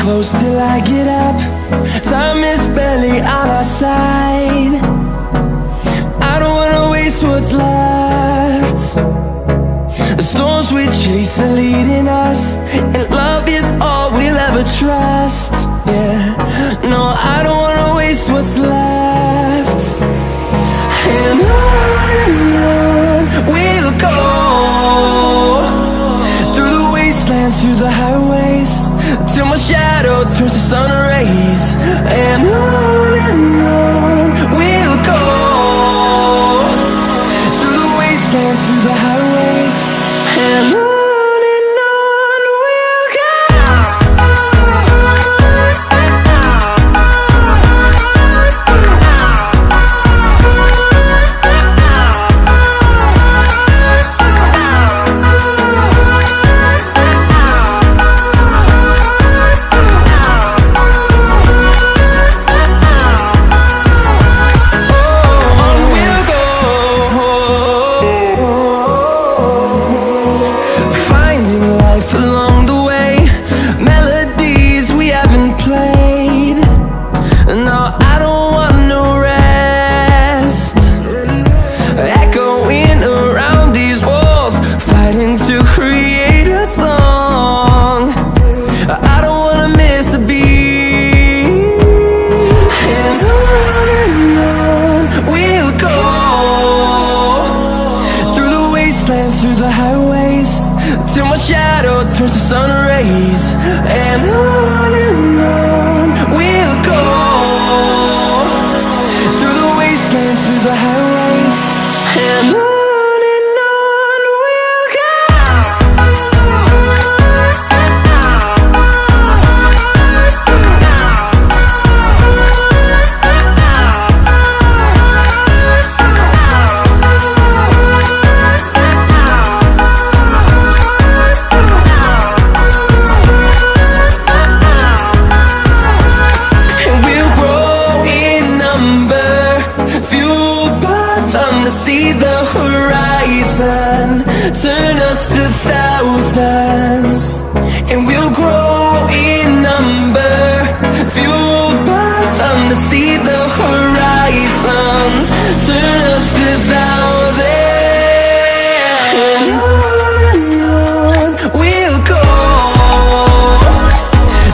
close till I get up. Time is barely on our side. I don't wanna waste what's left. The storms we chase are leading us, and love is all we'll ever trust. Yeah, no, I don't wanna waste what's left. And on we'll go, through the wastelands, through the highways, till my shadow turns to sun rays. And on we'll go, through the wastelands, through the highways, and on we'll go. Through the highways, till my shadow turns to sun rays. And on we'll go, through the wastelands, through the highways, and on we'll go. See the horizon, turn us to thousands, and we'll grow in number, fueled by them to see the horizon, turn us to thousands. And on we'll go,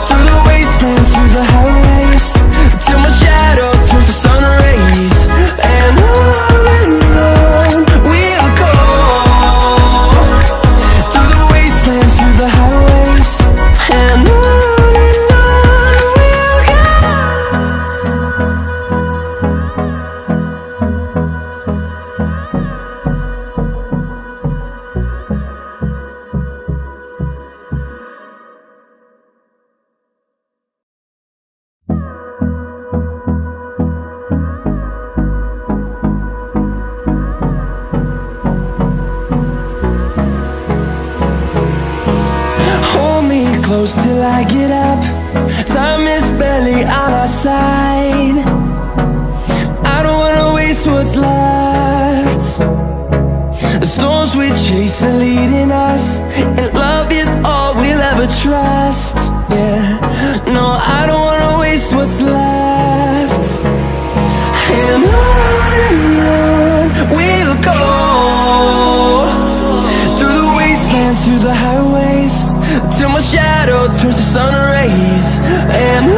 through the wastelands, through the highways, till my shadow turns to sun rays. And on close till I get up. Time is barely on our side. I don't wanna waste what's left. The storms we chase are leading us, and love is all we'll ever trust. Yeah, no, I don't wanna waste what's left. And on we'll go, through the wastelands, through the highways, till my shadow turns to sun rays. And